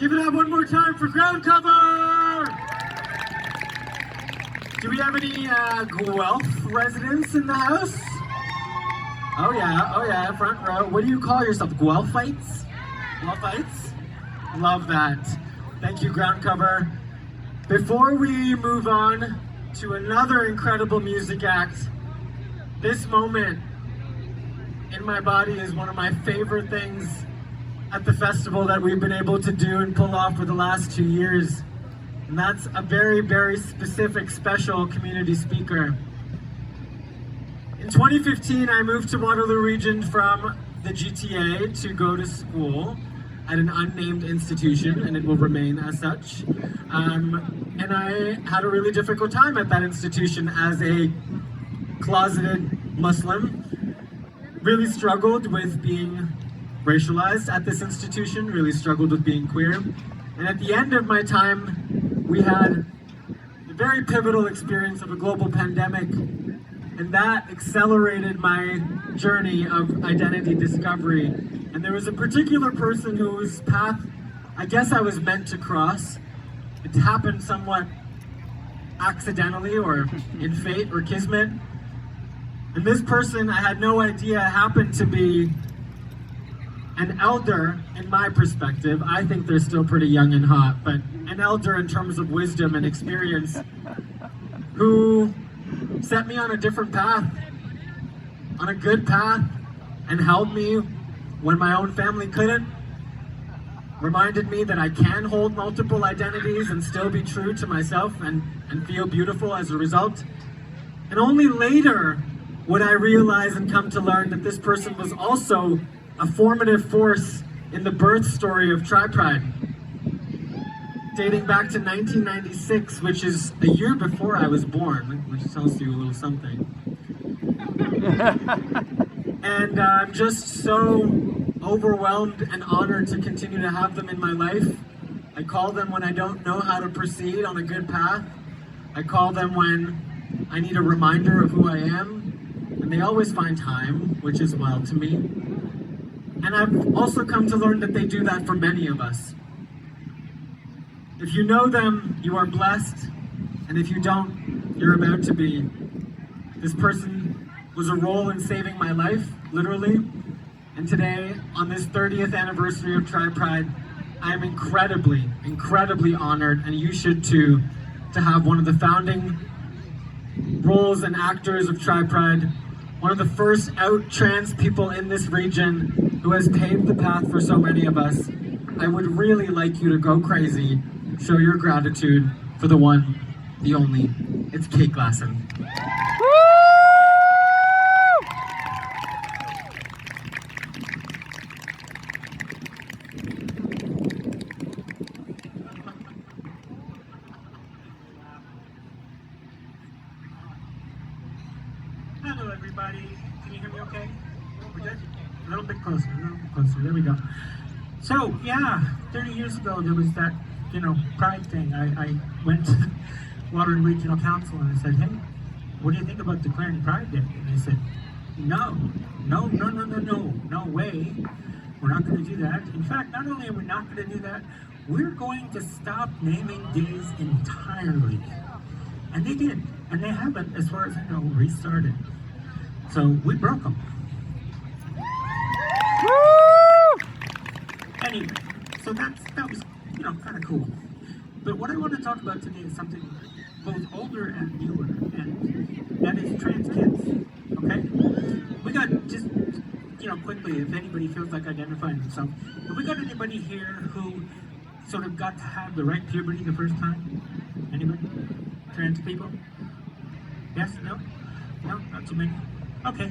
Give it up one more time for ground cover! Do we have any Guelph residents in the house? Oh yeah, front row. What do you call yourself? Guelphites? Guelphites? Love that. Thank you, ground cover. Before we move on to another incredible music act, this moment in my body is one of my favorite things at the festival that we've been able to do and pull off for the last 2 years. And that's a very, very specific, special community speaker. In 2015, I moved to Waterloo Region from the GTA to go to school at an unnamed institution, and it will remain as such. And I had a really difficult time at that institution as a closeted Muslim. Really struggled with being racialized at this institution, really struggled with being queer. And at the end of my time, we had a very pivotal experience of a global pandemic, and that accelerated my journey of identity discovery. And there was a particular person whose path I guess I was meant to cross. It happened somewhat accidentally or in fate or kismet. And this person, I had no idea, happened to be an elder in my perspective. I think they're still pretty young and hot, but an elder in terms of wisdom and experience who set me on a different path, on a good path, and held me when my own family couldn't. Reminded me that I can hold multiple identities and still be true to myself and feel beautiful as a result. And only later would I realize and come to learn that this person was also a formative force in the birth story of Tri Pride, dating back to 1996, which is a year before I was born, which tells you a little something. And I'm just so overwhelmed and honored to continue to have them in my life. I call them when I don't know how to proceed on a good path. I call them when I need a reminder of who I am, and they always find time, which is wild to me. And I've also come to learn that they do that for many of us. If you know them, you are blessed, and if you don't, you're about to be. This person was a role in saving my life, literally, and today, on this 30th anniversary of Tri Pride, I am incredibly, incredibly honored, and you should too, to have one of the founding roles and actors of Tri Pride, one of the first out trans people in this region, who has paved the path for so many of us. I would really like you to go crazy, show your gratitude for the one, the only. It's Cait Glasson. Hello everybody, can you hear me okay? We good? A little bit closer, there we go. So yeah, 30 years ago there was that, pride thing. I went to Waterloo Regional Council and I said, hey, what do you think about declaring Pride Day? And they said, no way, we're not going to do that. In fact, not only are we not going to do that, we're going to stop naming days entirely. And they did, and they haven't, as far as I know, restarted. So we broke them. Anyway, so that was, kind of cool. But what I want to talk about today is something both older and newer, and that is trans kids, okay? We got just, quickly, if anybody feels like identifying themselves, have we got anybody here who sort of got to have the right puberty the first time? Anybody? Trans people? Yes? No? No? Not too many? Okay,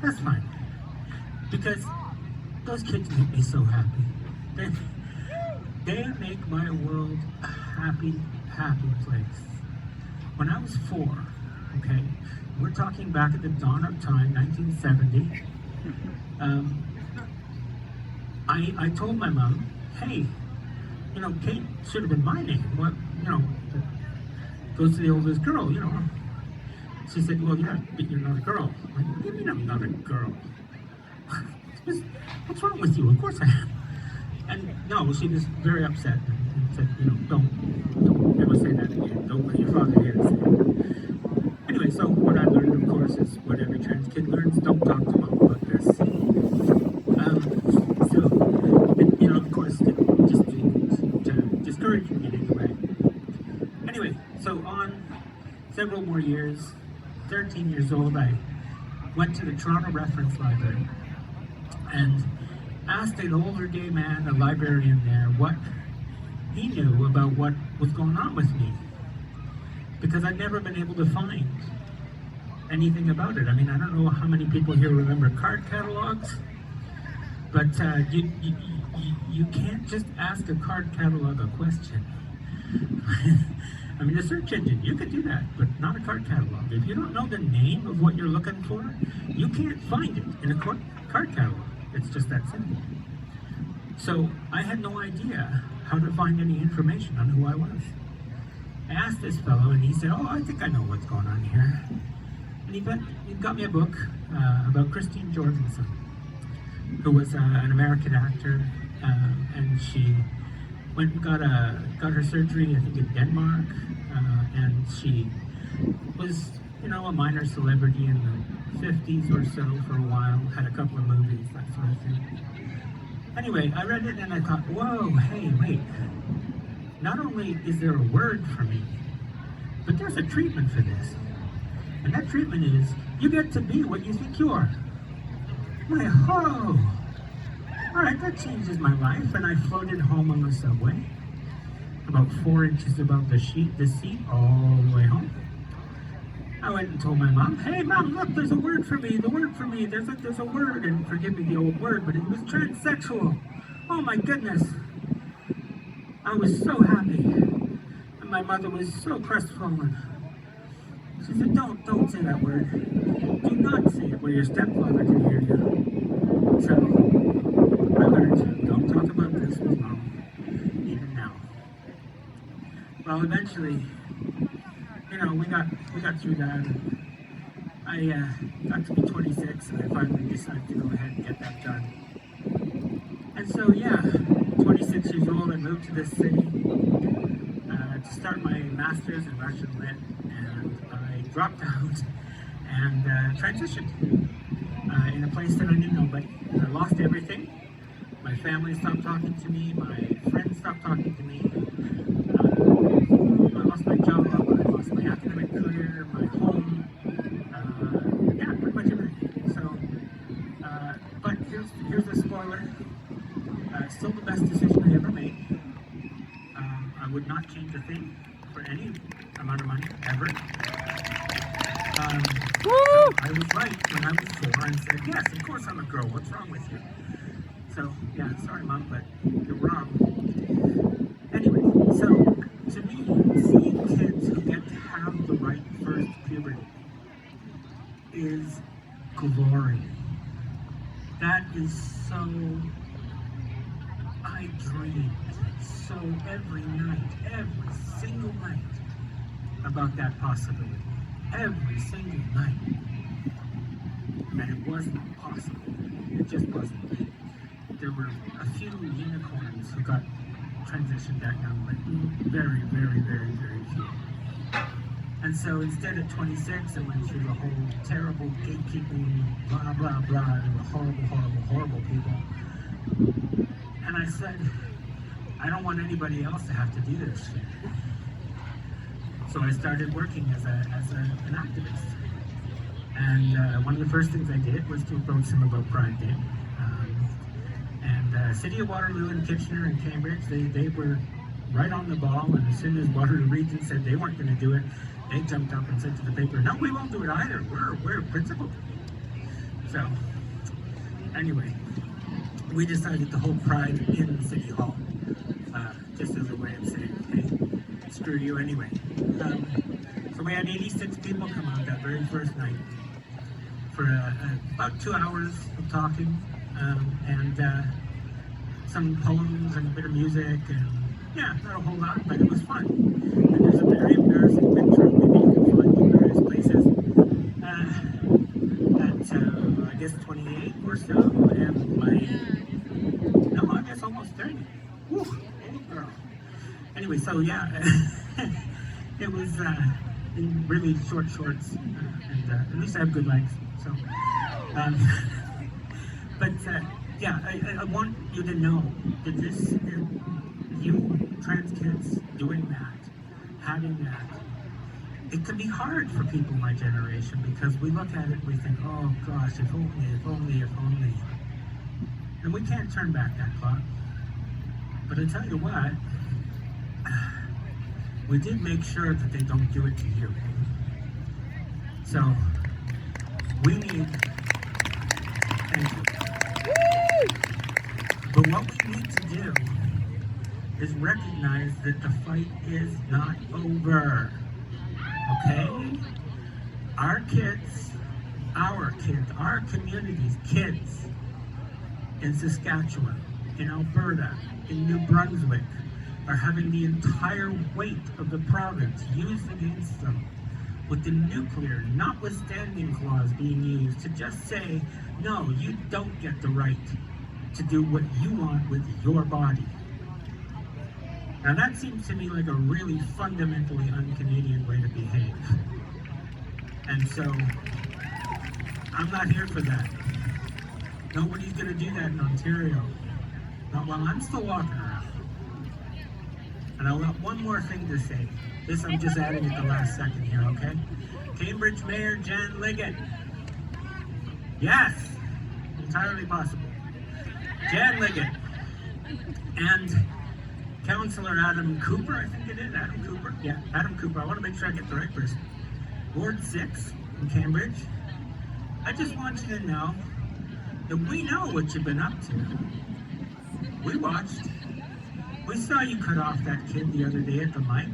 that's fine. Because those kids make me so happy. They make my world a happy, happy place. When I was 4, okay, we're talking back at the dawn of time, 1970, I told my mom, hey, Cait should have been my name. What, goes to the oldest girl, She said, well, yeah, but you're not a girl. I'm like, what do you mean I'm not a girl? What's wrong with you? Of course I am. And no, she was very upset and said, don't ever say that again. Don't let your father hear us say it. Anyway, so what I learned, of course, is what every trans kid learns: don't talk to mom about this. Of course, just to discourage me in any way. Anyway, so on several more years, 13 years old, I went to the Toronto Reference Library and asked an older gay man, a librarian there, what he knew about what was going on with me. Because I'd never been able to find anything about it. I mean, I don't know how many people here remember card catalogs, but you can't just ask a card catalog a question. I mean, a search engine, you could do that, but not a card catalog. If you don't know the name of what you're looking for, you can't find it in a card catalog. It's just that simple. So I had no idea how to find any information on who I was. I asked this fellow, and he said, "Oh, I think I know what's going on here." And he got me a book about Christine Jorgensen, who was an American actor, and she went and got her surgery, I think, in Denmark, and she was, a minor celebrity in the 50s or so for a while, had a couple of movies, that sort of thing. Anyway, I read it and I thought, whoa, hey, wait. Not only is there a word for me, but there's a treatment for this. And that treatment is, you get to be what you think you are. My ho! Alright, that changes my life, and I floated home on the subway, about 4 inches above the seat all the way home. I went and told my mom, "Hey mom, look, there's a word for me, there's a word," and forgive me the old word, but it was transsexual. Oh my goodness. I was so happy, and my mother was so crestfallen. She said, don't say that word. Do not say it where your stepfather can hear you. So I learned, don't talk about this with mom, even now. Well, eventually, we got through that. I got to be 26, and I finally decided to go ahead and get that done. And so, 26 years old, I moved to this city to start my master's in Russian Lit, and I dropped out and transitioned in a place that I knew nobody. I lost everything. My family stopped talking to me. My friends stopped talking to me. I lost my job. I lost my academic career, my home. Pretty much everything. So, but here's a spoiler. Still the best decision I ever made. I would not change a thing for any amount of money, ever. So I was right when I was 4 and said, yes, of course I'm a girl. What's wrong with you? So, sorry, Mom, but you're wrong. Anyway, so to me, seeing kids who get to have the right first puberty is glory. That is so... I dreamed so every night, every single night, about that possibility. Every single night. And it wasn't possible. It just wasn't. There were a few unicorns who got transitioned that young, but very, very, very, very few. And so instead of 26, I went through the whole terrible gatekeeping, blah, blah, blah. There were horrible, horrible, horrible people. And I said, I don't want anybody else to have to do this shit. So I started working as an activist. And one of the first things I did was to approach them about Pride Day. City of Waterloo and Kitchener and Cambridge, they were right on the ball, and as soon as Waterloo Region said they weren't going to do it, they jumped up and said to the paper, no, we won't do it either. We're principled. So, anyway, we decided to hold Pride in City Hall, just as a way of saying, hey, screw you anyway. So we had 86 people come out that very first night for about 2 hours of talking, and some poems and a bit of music, and not a whole lot, but it was fun. And there's a very embarrassing picture of me that you can find in various places at, I guess 28 or so, and I guess almost 30. it was in really short shorts, and at least I have good legs. So, um, but yeah, I want you to know that this, you trans kids doing that, having that, it can be hard for people my generation because we look at it and we think, oh gosh, if only, if only, if only. And we can't turn back that clock. But I tell you what, we did make sure that they don't do it to you. So, we need, thank you. But what we need to do is recognize that the fight is not over. Okay? Our kids, our communities, kids in Saskatchewan, in Alberta, in New Brunswick, are having the entire weight of the province used against them, with the nuclear notwithstanding clause being used to just say, no, you don't get the right to do what you want with your body. Now that seems to me like a really fundamentally un-Canadian way to behave. And so, I'm not here for that. Nobody's gonna do that in Ontario. Not while I'm still walking around. And I've got one more thing to say. This I'm just adding at the last second here, okay? Cambridge Mayor Jan Liggett. Yes, entirely possible. Jan Liggett and Councillor Adam Cooper, I think it is, Adam Cooper? Yeah, Adam Cooper. I want to make sure I get the right person. Ward 6 in Cambridge. I just want you to know that we know what you've been up to. We watched. We saw you cut off that kid the other day at the mic.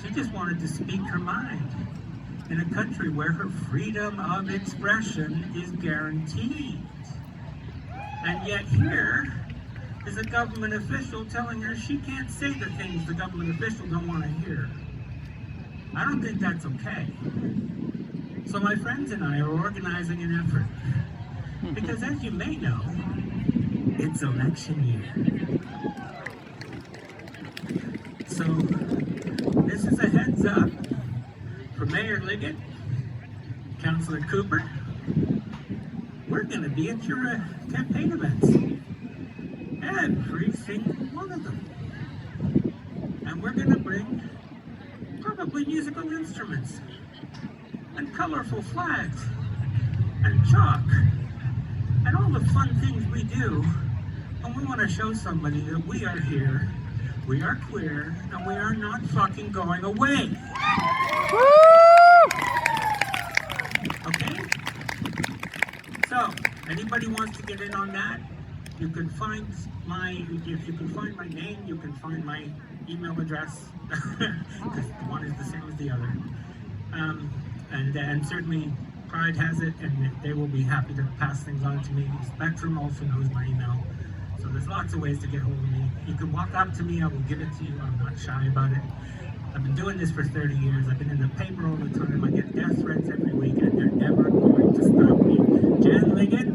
She just wanted to speak her mind in a country where her freedom of expression is guaranteed. And yet here is a government official telling her she can't say the things the government official don't want to hear. I don't think that's okay. So my friends and I are organizing an effort. Because as you may know, it's election year. So this is a heads up for Mayor Liggett, Councillor Cooper. We're going to be at your campaign events. Every single one of them. And we're going to bring probably musical instruments and colorful flags and chalk and all the fun things we do. And we want to show somebody that we are here, we are queer, and we are not fucking going away. Woo! Okay? So, anybody wants to get in on that, you can find my, if you can find my name, you can find my email address, because one is the same as the other. And certainly Pride has it, and they will be happy to pass things on to me. Spectrum also knows my email. So there's lots of ways to get hold of me. You can walk up to me, I will give it to you. I'm not shy about it. I've been doing this for 30 years. I've been in the paper all the time. I get death threats every week, and they're never going to stop me. Jan Liggett,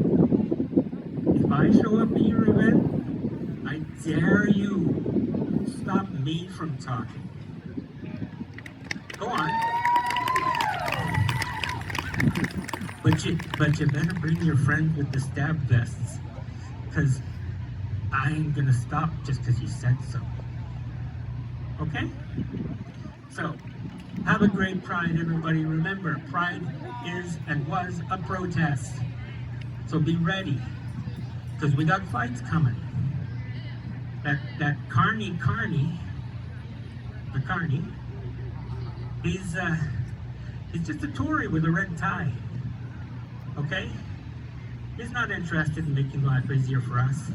if I show up at your event, I dare you stop me from talking. Go on. But you better bring your friends with the stab vests, because I ain't gonna stop just because you said so. Okay? So, have a great Pride, everybody. Remember, Pride is and was a protest. So be ready, because we got fights coming. That Carney, the Carney, he's just a Tory with a red tie. Okay? He's not interested in making life easier for us.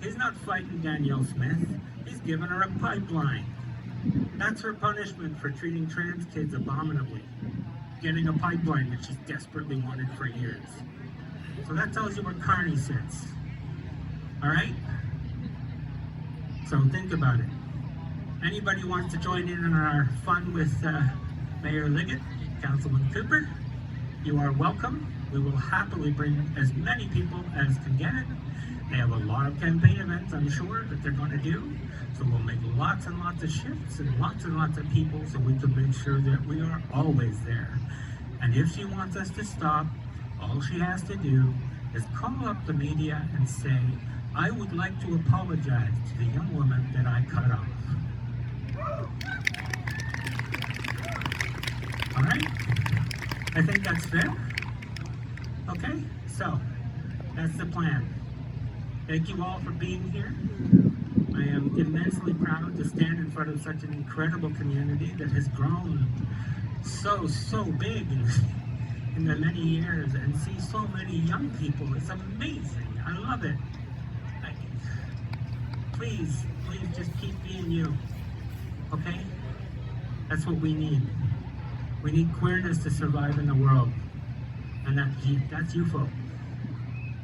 He's not fighting Danielle Smith. He's giving her a pipeline. That's her punishment for treating trans kids abominably. Getting a pipeline that she's desperately wanted for years. So that tells you where Carney sits. Alright? So think about it. Anybody wants to join in on our fun with Mayor Liggett, Councilman Cooper, you are welcome. We will happily bring as many people as can get it. They have a lot of campaign events, I'm sure, that they're going to do. So we'll make lots and lots of shifts and lots of people so we can make sure that we are always there. And if she wants us to stop, all she has to do is call up the media and say, I would like to apologize to the young woman that I cut off. All right? I think that's fair. Okay, so that's the plan. Thank you all for being here. I am immensely proud to stand in front of such an incredible community that has grown so big in the many years and see so many young people. It's amazing. I love it. Please just keep being you. Okay? That's what we need. We need queerness to survive in the world. And that's you folk.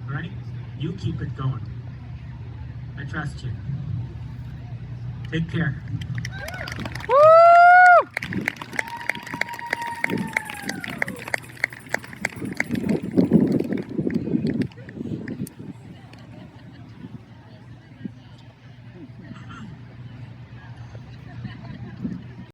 All right? You keep it going. I trust you. Take care. Woo!